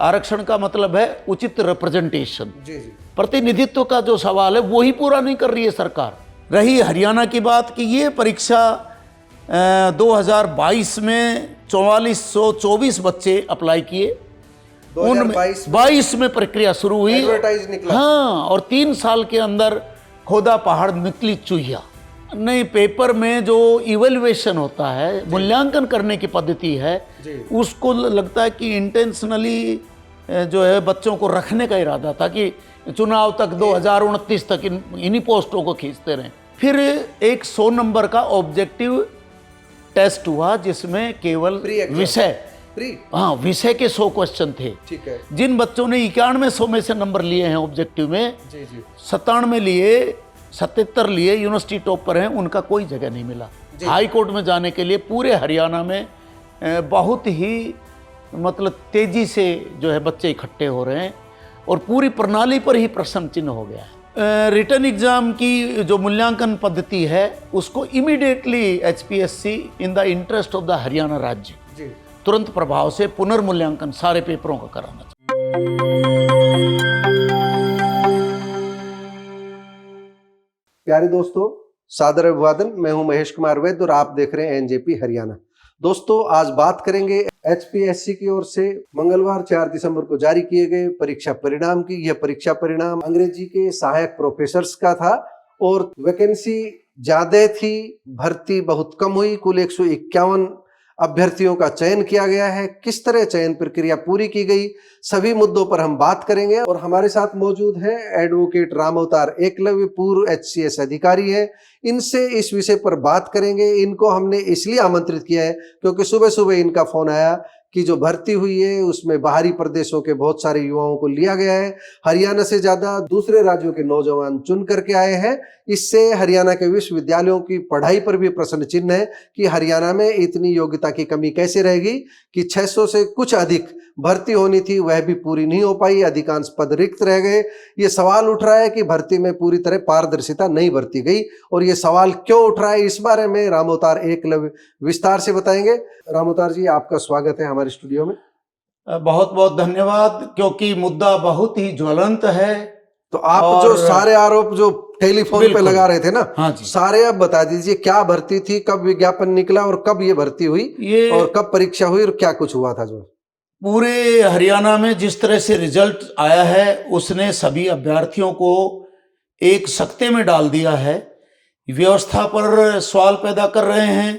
आरक्षण का मतलब है उचित रिप्रेजेंटेशन, जी जी। प्रतिनिधित्व का जो सवाल है वो ही पूरा नहीं कर रही है सरकार। रही हरियाणा की बात कि ये परीक्षा 2022 में 4424 बच्चे अप्लाई किए, 2022 में प्रक्रिया शुरू हुई, एडवर्टाइज निकला। हाँ, और 3 साल के अंदर खोदा पहाड़ निकली चूहिया। नहीं, पेपर में जो इवेल्युएशन होता है, मूल्यांकन करने की पद्धति है, उसको लगता है कि इंटेंशनली जो है बच्चों को रखने का इरादा था कि चुनाव तक 2029 तक इन्हीं पोस्टों को खींचते रहें। फिर एक 100 नंबर का ऑब्जेक्टिव टेस्ट हुआ जिसमें केवल विषय के 100 क्वेश्चन थे। ठीक है। जिन बच्चों ने 9100 में से नंबर लिए हैं ऑब्जेक्टिव में, 97 लिए, 77 लिए, यूनिवर्सिटी टॉप पर हैं, उनका कोई जगह नहीं मिला। हाई कोर्ट में जाने के लिए पूरे हरियाणा में बहुत ही मतलब तेजी से जो है बच्चे इकट्ठे हो रहे हैं और पूरी प्रणाली पर ही प्रश्न चिन्ह हो गया है। रिटर्न एग्जाम की जो मूल्यांकन पद्धति है उसको immediately HPSC in the interest of the Haryana राज्य तुरंत प्रभाव से पुनर्मूल्यांकन सारे पेपरों का कराना चाहिए। प्यारे दोस्तों, सादर अभिवादन। मैं हूं महेश कुमार वैद्य और आप देख रहे हैं एनजेपी हरियाणा। दोस्तों, आज बात करेंगे एचपीएससी की ओर से मंगलवार 4 दिसंबर को जारी किए गए परीक्षा परिणाम की। यह परीक्षा परिणाम अंग्रेजी के सहायक प्रोफेसर्स का था और वैकेंसी ज्यादा थी, भर्ती बहुत कम हुई। कुल 151 अभ्यर्थियों का चयन किया गया है। किस तरह चयन प्रक्रिया पूरी की गई, सभी मुद्दों पर हम बात करेंगे। और हमारे साथ मौजूद हैं एडवोकेट रामअवतार एकलव्य, पूर्व एचसीएस अधिकारी है। इनसे इस विषय पर बात करेंगे। इनको हमने इसलिए आमंत्रित किया है क्योंकि सुबह सुबह इनका फोन आया कि जो भर्ती हुई है उसमें बाहरी प्रदेशों के बहुत सारे युवाओं को लिया गया है। हरियाणा से ज्यादा दूसरे राज्यों के नौजवान चुन करके आए हैं। इससे हरियाणा के विश्वविद्यालयों की पढ़ाई पर भी प्रश्न चिन्ह है कि हरियाणा में इतनी योग्यता की कमी कैसे रहेगी कि 600 से कुछ अधिक भर्ती होनी थी, वह भी पूरी नहीं हो पाई, अधिकांश पद रिक्त रह गए। ये सवाल उठ रहा है कि भर्ती में पूरी तरह पारदर्शिता नहीं बरती गई और ये सवाल क्यों उठ रहा है, इस बारे में रामअवतार एकलव्य विस्तार से बताएंगे। रामअवतार जी, आपका स्वागत है हमारे स्टूडियो में। बहुत बहुत धन्यवाद, क्योंकि मुद्दा बहुत ही ज्वलंत है। तो आप जो सारे आरोप जो टेलीफोन पे लगा रहे थे ना, हाँ जी, सारे आप बता दीजिए। क्या भर्ती थी, कब विज्ञापन निकला और कब ये भर्ती हुई और कब परीक्षा हुई और क्या कुछ हुआ था? जो पूरे हरियाणा में जिस तरह से रिजल्ट आया है उसने सभी अभ्यर्थियों को एक सकते में डाल दिया है। व्यवस्था पर सवाल पैदा कर रहे हैं।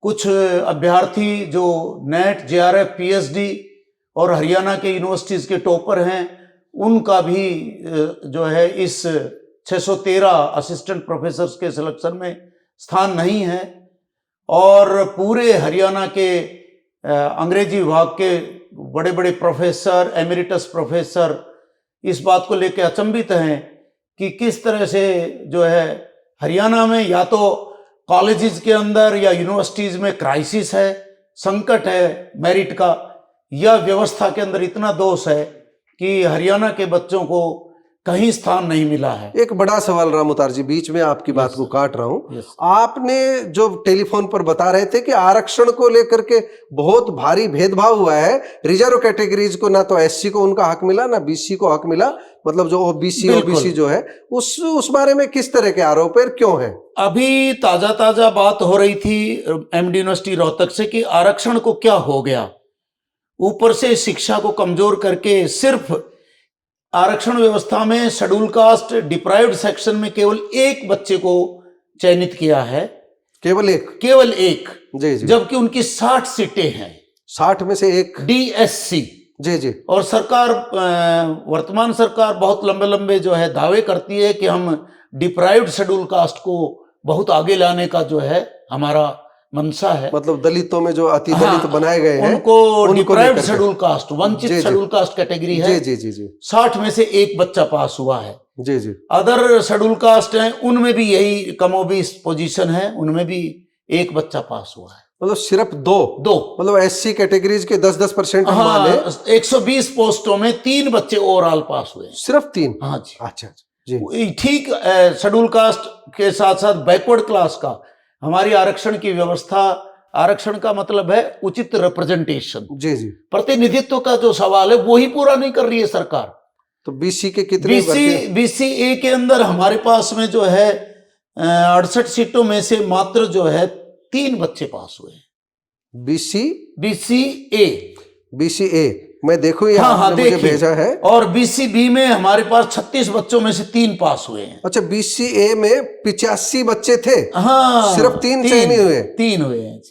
कुछ अभ्यर्थी जो नेट, जेआरएफ, पीएचडी और हरियाणा के यूनिवर्सिटीज के टॉपर हैं, उनका भी जो है इस 613 असिस्टेंट प्रोफेसर्स के सिलेक्शन में स्थान नहीं है। और पूरे हरियाणा के अंग्रेजी विभाग के बड़े बड़े प्रोफेसर, एमिरिटस प्रोफेसर इस बात को लेकर अचंभित हैं कि किस तरह से जो है हरियाणा में या तो कॉलेजेस के अंदर या यूनिवर्सिटीज में क्राइसिस है, संकट है मेरिट का, या व्यवस्था के अंदर इतना दोष है कि हरियाणा के बच्चों को कहीं स्थान नहीं मिला है। एक बड़ा सवाल रामअवतार जी, बीच में आपकी बात को काट रहा हूं। आपने जो टेलीफोन पर बता रहे थे कि आरक्षण को लेकर के बहुत भारी भेदभाव हुआ है। रिजर्व कैटेगरीज को ना तो एससी को उनका हक मिला, ना बीसी को हक मिला, मतलब जो ओबीसी जो है उस बारे में किस तरह के आरोप है, क्यों है? अभी ताजा बात हो रही थी एमडी यूनिवर्सिटी रोहतक से कि आरक्षण को क्या हो गया। ऊपर से शिक्षा को कमजोर करके सिर्फ आरक्षण व्यवस्था में शेड्यूल कास्ट डिप्राइव्ड सेक्शन में केवल एक बच्चे को चयनित किया है। केवल एक जी जी, जबकि उनकी 60 सीटें हैं। 60 में से एक डीएससी। जी जी। और सरकार, वर्तमान सरकार बहुत लंबे जो है दावे करती है कि हम डिप्राइव्ड शेड्यूल कास्ट को बहुत आगे लाने का जो है हमारा मंशा है। मतलब दलितों में जो अति दलित बनाए गए हैं उनको डिप्राइव्ड शेड्यूल कास्ट, वंचित शेड्यूल कास्ट कैटेगरी है। जी जी जी। 60 में से एक बच्चा पास हुआ है। जी जी। अदर शेड्यूल कास्ट हैं, उनमें भी यही कमोबेश पोजीशन है, उनमें भी एक बच्चा पास हुआ है। मतलब सिर्फ दो मतलब एससी कैटेगरीज के 10% हाँ, 120 पोस्टों में 3 बच्चे ओवरऑल पास हुए। सिर्फ 3? हाँ जी। अच्छा जी। ठीक। शेड्यूल कास्ट के साथ साथ बैकवर्ड क्लास का हमारी आरक्षण की व्यवस्था आरक्षण का मतलब है उचित रिप्रेजेंटेशन, जी जी। प्रतिनिधित्व का जो सवाल है वो ही पूरा नहीं कर रही है सरकार। तो बीसी के कितने भर्ती? बीसी ए के अंदर हमारे पास में जो है 68 सीटों में से मात्र जो है 3 बच्चे पास हुए हैं। बीसी ए मैं देखूं, ये हाँ, आपने मुझे देखिए। भेजा है। और बीसी बी में हमारे पास 36 बच्चों में से 3 पास हुए हैं। अच्छा, बीसी ए में 85 बच्चे थे, हाँ, सिर्फ 3 चयन हुए। 3 हुए हैं।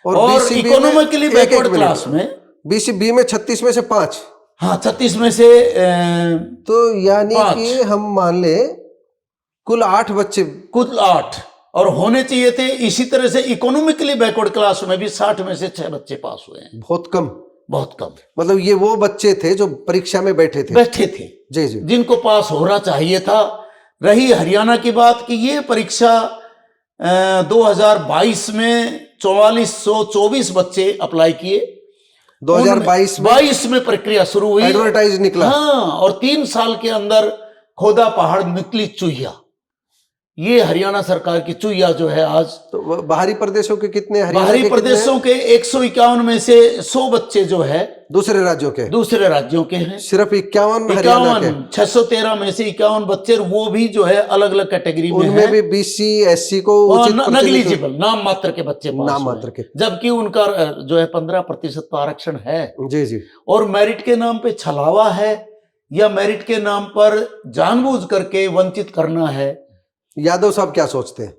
और और इकोनॉमिकली बैकवर्ड क्लास में बीसी बी में 36 में से 5। हाँ, 36 में से तो यानी 5। कि हम मान ले कुल 8 बच्चे, कुल 8, और होने चाहिए थे। इसी तरह से इकोनॉमिकली बैकवर्ड क्लास में भी 60 में से 6 बच्चे पास हुए हैं। बहुत कम। मतलब ये वो बच्चे थे जो परीक्षा में बैठे थे जी जी, जिनको पास होना चाहिए था। रही हरियाणा की बात कि ये परीक्षा 2022 में 4424 बच्चे अप्लाई किए। 2022 में प्रक्रिया शुरू हुई, एडवर्टाइज निकला। हाँ, और 3 साल के अंदर खोदा पहाड़ निकली चुहिया। ये हरियाणा सरकार की चुहिया जो है आज। तो बाहरी प्रदेशों के कितने? बाहरी प्रदेशों के 151 में से 100 बच्चे जो है दूसरे राज्यों के हैं। सिर्फ 51 613 में से 51 बच्चे, वो भी जो है अलग अलग कैटेगरी में उनमें भी बीसी एससी को नेग्लिजिबल नाम मात्र के बच्चे नाम मात्र के, जबकि उनका जो है 15% तो आरक्षण है जी जी। और मेरिट के नाम पे छलावा है या मेरिट के नाम पर जानबूझ करके वंचित करना है। यादव साहब क्या सोचते हैं?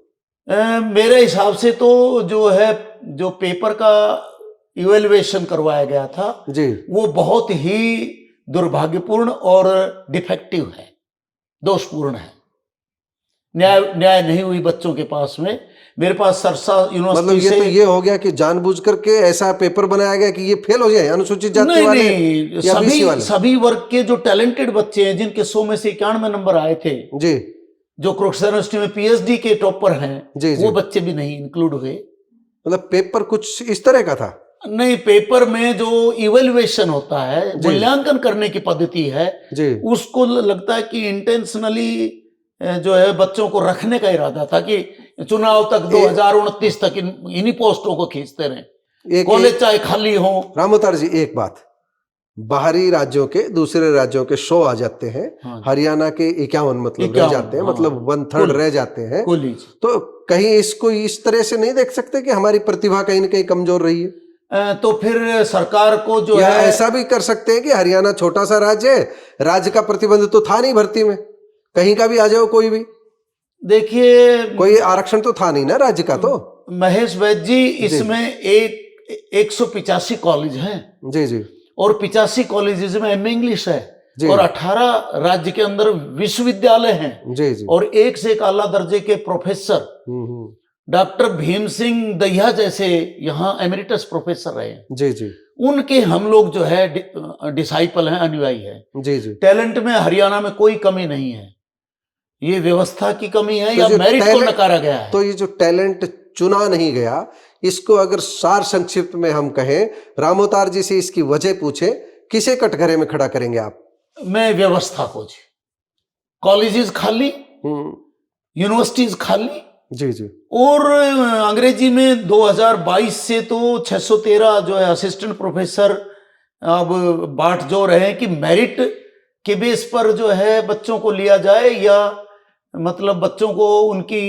मेरे हिसाब से तो जो पेपर का इवेल्युएशन करवाया गया था जी, वो बहुत ही दुर्भाग्यपूर्ण और डिफेक्टिव है, दोषपूर्ण है। न्याय नहीं हुई बच्चों के पास में। मेरे पास सरसा यूनिवर्सिटी मतलब ये तो ये हो गया कि जानबूझ करके ऐसा पेपर बनाया गया कि ये फेल हो जाए अनुसूचित जाति वाले या बीसी वाले। सभी वर्ग के जो टैलेंटेड बच्चे हैं, जिनके 100 में से 91 नंबर आए थे जी, जो क्रोक्स यूनिवर्सिटी में पीएचडी के टॉपर हैं जी, वो बच्चे भी नहीं इंक्लूड हुए। मतलब पेपर कुछ इस तरह का था? नहीं, पेपर में जो इवेल्युएशन होता है, मूल्यांकन करने की पद्धति है जी, उसको लगता है कि इंटेंशनली जो है बच्चों को रखने का इरादा था कि चुनाव तक 2029 तक इन्हीं पोस्टों को खींचते रहे, कॉलेज चाहे खाली हो। रामोतार जी, एक बात, बाहरी राज्यों के दूसरे राज्यों के 100 आ जाते हैं, हाँ, हरियाणा के 51 मतलब रह जाते हैं, मतलब 1/3 रह जाते हैं। तो कहीं इसको इस तरह से नहीं देख सकते कि हमारी प्रतिभा कहीं ना कहीं कमजोर रही है? तो फिर सरकार को जो है ऐसा भी कर सकते हैं कि हरियाणा छोटा सा राज्य है, राज्य का प्रतिबंध तो था नहीं भर्ती में, कहीं का भी आ जाओ कोई भी। देखिए, कोई आरक्षण तो था नहीं ना राज्य का। तो महेश वैद्य जी, इसमें 185 कॉलेज हैं जी जी, और 85 कॉलेजेस में एमए इंग्लिश है और 18 राज्य के अंदर विश्वविद्यालय हैं जी जी, और 1 से 1 आला दर्जे के प्रोफेसर। डॉक्टर भीम सिंह दहिया जैसे यहाँ एमेरिटस प्रोफेसर रहे हैं जी जी, उनके हम लोग जो है डिसाइपल हैं, अनुयायी हैं जी जी। टैलेंट में हरियाणा में कोई कमी नहीं है, ये व्यवस्था की कमी है या मेरिट को नकारा गया है। तो ये जो टैलेंट चुना नहीं गया, इसको अगर सार संक्षिप्त में हम कहें, रामोतार जी से इसकी वजह पूछे, किसे कटघरे में खड़ा करेंगे आप? मैं व्यवस्था को जी, कॉलेजेस खाली, यूनिवर्सिटीज खाली जी जी, और अंग्रेजी में 2022 से तो 613 जो है असिस्टेंट प्रोफेसर अब बांट जो रहे हैं कि मेरिट के बेस पर जो है बच्चों को लिया जाए या मतलब बच्चों को उनकी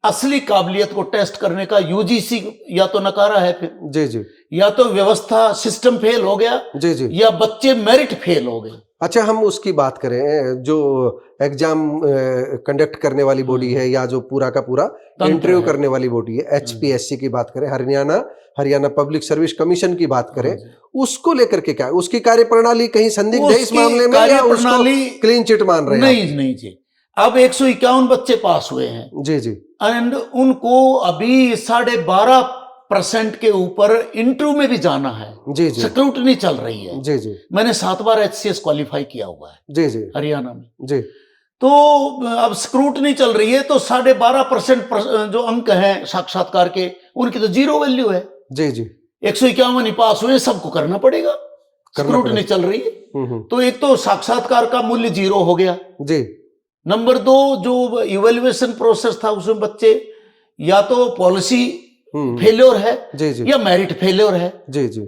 असली काबिलियत को टेस्ट करने का यूजीसी या तो नकारा है, फिर जी जी, या तो व्यवस्था सिस्टम फेल हो गया जी जी, या बच्चे मेरिट फेल हो गए। अच्छा, हम उसकी बात करें जो एग्जाम कंडक्ट करने वाली बॉडी है या जो पूरा का पूरा इंटरव्यू करने वाली बॉडी है, एचपीएससी की बात करें, हरियाणा पब्लिक सर्विस कमिशन की बात करें, उसको लेकर के क्या उसकी कार्यप्रणाली कहीं संदिग्ध है इस मामले में या उसको क्लीन चिट मान रहे हैं? नहीं जी, अब 151 बच्चे पास हुए हैं जी जी, एंड उनको अभी 12.5% के ऊपर इंटरव्यू में भी जाना है जी जी, स्क्रूटनी चल रही है जी जी। मैंने 7 बार एचसीएस क्वालिफाई किया हुआ है जी जी हरियाणा में जी। तो अब स्क्रूटनी चल रही है तो 12.5% जो अंक हैं साक्षात्कार के, उनकी तो 0 वैल्यू है जी जी। 151 ही पास हुए, सबको करना पड़ेगा, स्क्रूटनी चल रही है। तो एक तो साक्षात्कार का मूल्य 0 हो गया जी। नंबर 2, जो इवैल्यूएशन प्रोसेस था उसमें बच्चे या तो पॉलिसी फेल्योर है जी जी या मेरिट फेल्योर है। जी जी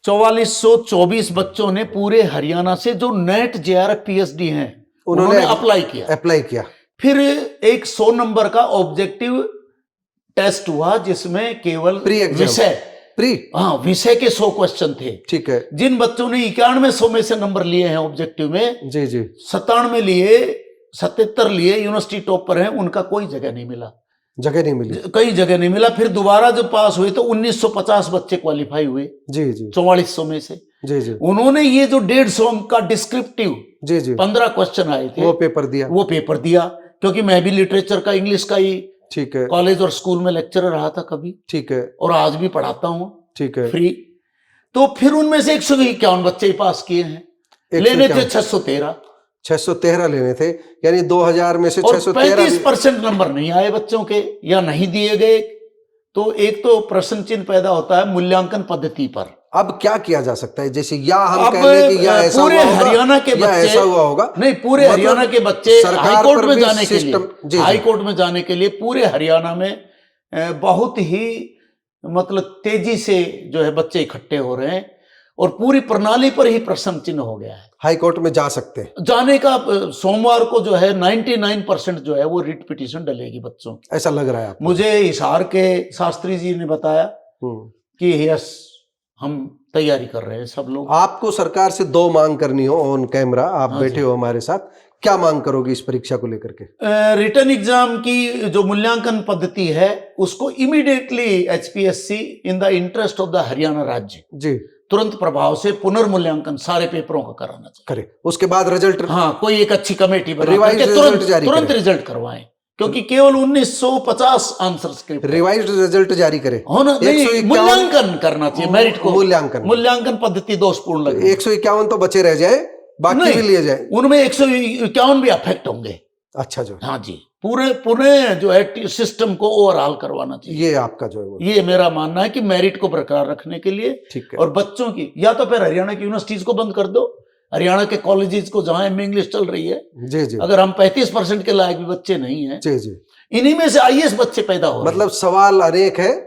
4424 बच्चों ने पूरे हरियाणा से जो नेट जेआरएफ पीएचडी हैं उन्होंने अप्लाई किया। फिर एक 100 नंबर का ऑब्जेक्टिव टेस्ट हुआ जिसमें केवल विषय के 100 क्वेश्चन थे। ठीक है। जिन बच्चों ने 91 में से नंबर लिए हैं ऑब्जेक्टिव में, जी जी 97 लिए, 77 लिए, यूनिवर्सिटी टॉप पर हैं, उनका कोई जगह नहीं मिला, कई जगह नहीं मिला। फिर दोबारा जब पास हुए तो 1950 बच्चे क्वालिफाई हुए जी जी 4400 में से। जी जी उन्होंने ये जो 150 का डिस्क्रिप्टिव जी जी 15 क्वेश्चन आए थे, वो पेपर दिया क्योंकि मैं भी लिटरेचर का, इंग्लिश का ही, ठीक है, कॉलेज और स्कूल में लेक्चरर रहा था कभी, ठीक है, और आज भी पढ़ाता हूँ, ठीक है, फ्री। तो फिर उनमें से 151 बच्चे ही पास किए हैं, लेने थे 613 लेने थे, यानी 2000 में से 613। 35% नंबर नहीं आए बच्चों के या नहीं दिए गए। तो एक तो प्रश्न चिन्ह पैदा होता है मूल्यांकन पद्धति पर। अब क्या किया जा सकता है? जैसे या हम कह लें कि या ऐसा पूरे हरियाणा के बच्चे, ऐसा हुआ होगा, नहीं, पूरे हरियाणा के बच्चे हाईकोर्ट में जाने के लिए, हाईकोर्ट में जाने के लिए पूरे हरियाणा में बहुत ही मतलब तेजी से जो है बच्चे इकट्ठे हो रहे हैं और पूरी प्रणाली पर ही प्रश्न चिन्ह हो गया है। हाई कोर्ट में जा सकते हैं, जाने का सोमवार को जो है 99% जो है वो रिट पिटीशन डलेगी बच्चों की, ऐसा लग रहा है। मुझे हिसार के शास्त्री जी ने बताया कि यस, हम तैयारी कर रहे हैं सब लोग। आपको सरकार से 2 मांग करनी हो ऑन कैमरा, आप बैठे हो हमारे साथ, क्या मांग करोगे इस परीक्षा को लेकर के? रिटर्न एग्जाम की जो मूल्यांकन पद्धति है उसको immediately HPSC in the interest of the Haryana राज्य जी तुरंत प्रभाव से पुनर्मूल्यांकन सारे पेपरों का कराना चाहिए, करे। उसके बाद रिजल्ट, हाँ, कोई एक अच्छी कमेटी बना के तुरंत रिजल्ट करवाएं, क्योंकि केवल 1950 आंसर स्क्रिप्ट, रिवाइज्ड रिजल्ट जारी करे, होना नहीं, मूल्यांकन करना चाहिए, मेरिट को मूल्यांकन पद्धति दोषपूर्ण लगे। 151 तो बचे रह जाए, बाकी भी लिए जाए, उनमें 151 भी अफेक्ट होंगे। अच्छा जो, हाँ जी, पूरे जो है सिस्टम को ओवरऑल करवाना चाहिए। ये आपका जो है ये मेरा मानना है कि मेरिट को बरकरार रखने के लिए, ठीक है, और बच्चों की, या तो फिर हरियाणा की यूनिवर्सिटीज को बंद कर दो, हरियाणा के कॉलेजेस को जहां एमए इंग्लिश चल रही है, जी जी, अगर हम 35% के लायक भी बच्चे नहीं है, जी जी, इन्हीं में से आईएएस बच्चे पैदा हो रहे हैं। मतलब सवाल अनेक है,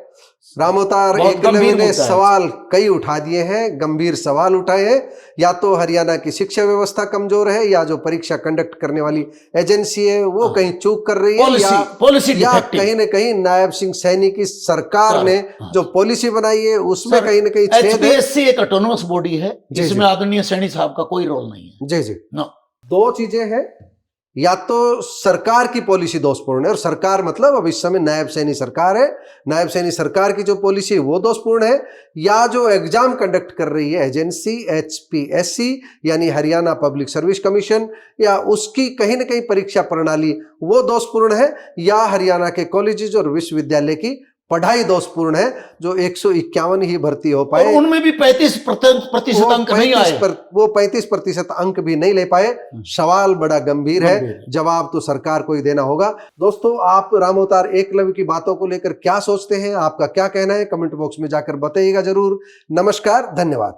रामअवतार एकलव्य ने सवाल कई उठा दिए हैं, गंभीर सवाल उठाए हैं। या तो हरियाणा की शिक्षा व्यवस्था कमजोर है, या जो परीक्षा कंडक्ट करने वाली एजेंसी है वो कहीं चूक कर रही है, या कहीं न कहीं नायब सिंह सैनी की सरकार ने जो पॉलिसी बनाई है उसमें कहीं न कहीं छेद है। एचपीएससी एक ऑटोनोमस बॉडी है जिसमें आदरणीय सैनी साहब का कोई रोल नहीं है। जी जी, 2 चीजें हैं, या तो सरकार की पॉलिसी दोषपूर्ण है, और सरकार मतलब अब इस समय नायब सैनी सरकार है, नायब सैनी सरकार की जो पॉलिसी है वो दोषपूर्ण है, या जो एग्जाम कंडक्ट कर रही है एजेंसी एचपीएससी यानी हरियाणा पब्लिक सर्विस कमीशन, या उसकी कहीं ना कहीं परीक्षा प्रणाली वो दोषपूर्ण है, या हरियाणा के कॉलेजेस और विश्वविद्यालय की पढ़ाई दोषपूर्ण है, जो 151 ही भर्ती हो पाए, उनमें भी 35% अंक नहीं आए, वो 35% अंक भी नहीं ले पाए। सवाल बड़ा गंभीर है, जवाब तो सरकार को ही देना होगा। दोस्तों, आप रामअवतार एकलव्य की बातों को लेकर क्या सोचते हैं, आपका क्या कहना है, कमेंट बॉक्स में जाकर बताइएगा जरूर। नमस्कार, धन्यवाद।